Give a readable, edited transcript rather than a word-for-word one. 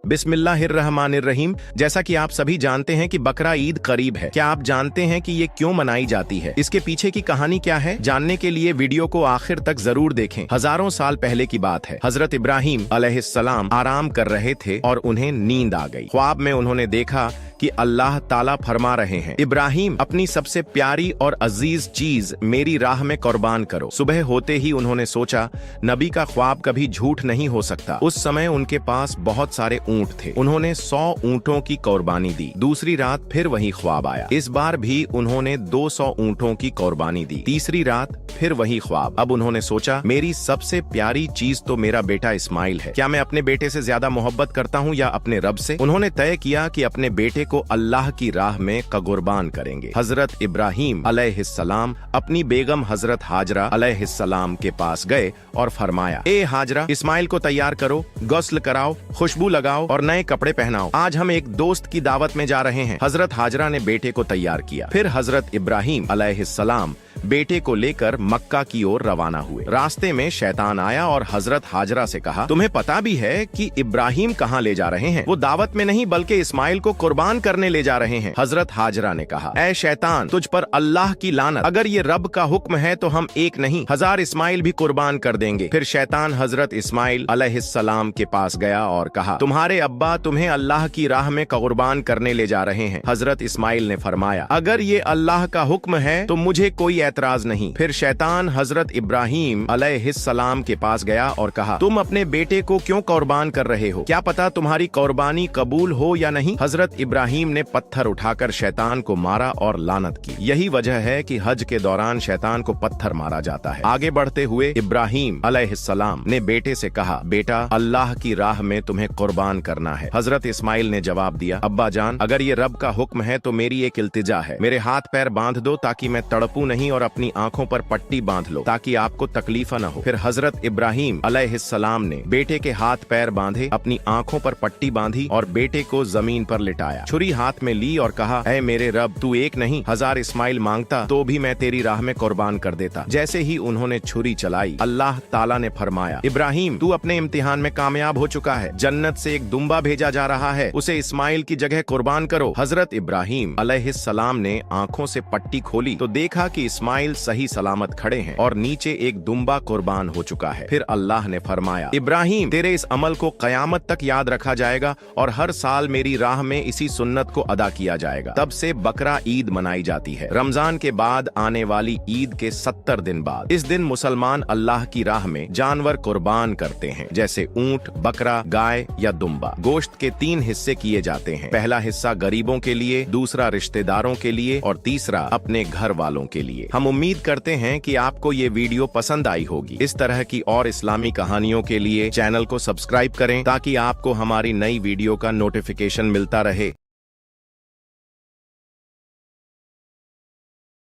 बिस्मिल्लाहिर्रहमानिर्रहीम। जैसा कि आप सभी जानते हैं कि बकरा ईद करीब है। क्या आप जानते हैं कि ये क्यों मनाई जाती है? इसके पीछे की कहानी क्या है? जानने के लिए वीडियो को आखिर तक जरूर देखें। हजारों साल पहले की बात है। हजरत इब्राहिम अलैहिस्सलाम आराम कर रहे थे और उन्हें नींद आ गई। ख्वाब में उन्होंने देखा कि अल्लाह ताला फरमा रहे हैं, इब्राहिम अपनी सबसे प्यारी और अजीज चीज मेरी राह में कुर्बान करो। सुबह होते ही उन्होंने सोचा, नबी का ख्वाब कभी झूठ नहीं हो सकता। उस समय उनके पास बहुत सारे ऊंट थे। उन्होंने 100 ऊंटों की कुर्बानी दी। दूसरी रात फिर वही ख्वाब आया। इस बार भी उन्होंने 200 ऊंटों की कुर्बानी दी। तीसरी रात फिर वही ख्वाब। अब उन्होंने सोचा, मेरी सबसे प्यारी चीज तो मेरा बेटा इस्माइल है। क्या मैं अपने बेटे से ज्यादा मोहब्बत करता हूँ या अपने रब से? उन्होंने तय किया कि अपने बेटे को अल्लाह की राह में कुर्बान करेंगे। हजरत इब्राहिम अलैहिस्सलाम अपनी बेगम हजरत हाजरा अलैहिस्सलाम के पास गए और फरमाया, ए हाजरा, इस्माइल को तैयार करो, गुस्ल कराओ, खुशबू लगाओ और नए कपड़े पहनाओ। आज हम एक दोस्त की दावत में जा रहे हैं। हजरत हाजरा ने बेटे को तैयार किया। फिर हजरत इब्राहिम अलैहिस्सलाम बेटे को लेकर मक्का की ओर रवाना हुए। रास्ते में शैतान आया और हजरत हाजरा से कहा, तुम्हें पता भी है कि इब्राहिम कहाँ ले जा रहे हैं? वो दावत में नहीं बल्कि इस्माइल को कुर्बान करने ले जा रहे हैं। हजरत हाजरा ने कहा, ऐ शैतान, तुझ पर अल्लाह की लानत। अगर ये रब का हुक्म है तो हम एक नहीं 1000 इस्माइल भी कुर्बान कर देंगे। फिर शैतान हजरत इस्माइल अलैहिस्सलाम के पास गया और कहा, तुम्हारे अब्बा तुम्हें अल्लाह की राह में कुर्बान करने ले जा रहे हैं। हजरत इस्माइल ने फरमाया, अगर ये अल्लाह का हुक्म है तो मुझे कोई एतराज नहीं। फिर शैतान हजरत इब्राहिम अलैहिस्सलाम के पास गया और कहा, तुम अपने बेटे को क्यों कुर्बान कर रहे हो? क्या पता तुम्हारी कुर्बानी कबूल हो या नहीं? हजरत इब्राहिम ने पत्थर उठाकर शैतान को मारा और लानत की। यही वजह है कि हज के दौरान शैतान को पत्थर मारा जाता है। आगे बढ़ते हुए इब्राहिम अलैहिस्सलाम ने बेटे से कहा, बेटा, अल्लाह की राह में तुम्हें कुर्बान करना है। हजरत इस्माइल ने जवाब दिया, अब्बा जान, अगर ये रब का हुक्म है तो मेरी एक इल्तिजा है, मेरे हाथ पैर बांध दो ताकि मैं तड़पूं नहीं और अपनी आंखों पर पट्टी बांध लो ताकि आपको तकलीफ न हो। फिर हजरत इब्राहिम अलैहिस्सलाम ने बेटे के हाथ पैर बांधे, अपनी आंखों पर पट्टी बांधी और बेटे को जमीन पर लिटाया। छुरी हाथ में ली और कहा, ऐ मेरे रब, तू एक नहीं 1000 इस्माइल मांगता तो भी मैं तेरी राह में कुर्बान कर देता। जैसे ही उन्होंने छुरी चलाई, अल्लाह ताला ने फरमाया, इब्राहिम, तू अपने इम्तिहान में कामयाब हो चुका है। जन्नत से एक दुम्बा भेजा जा रहा है, उसे इस्माइल की जगह कुर्बान करो। हजरत इब्राहिम अलैहिस्सलाम ने आंखों से पट्टी खोली तो देखा कि इस्माइल सही सलामत खड़े हैं और नीचे एक दुम्बा कुर्बान हो चुका है। फिर अल्लाह ने फरमाया, इब्राहिम, तेरे इस अमल को कयामत तक याद रखा जाएगा और हर साल मेरी राह में इसी सुन्नत को अदा किया जाएगा। तब से बकरा ईद मनाई जाती है। रमजान के बाद आने वाली ईद के 70 दिन बाद इस दिन मुसलमान अल्लाह की राह में जानवर कुर्बान करते हैं, जैसे ऊंट, बकरा, गाय या दुम्बा। गोश्त के 3 हिस्से किए जाते हैं। पहला हिस्सा गरीबों के लिए, दूसरा रिश्तेदारों के लिए और तीसरा अपने घर वालों के लिए। हम उम्मीद करते हैं कि आपको ये वीडियो पसंद आई होगी। इस तरह की और इस्लामी कहानियों के लिए चैनल को सब्सक्राइब करें ताकि आपको हमारी नई वीडियो का नोटिफिकेशन मिलता रहे।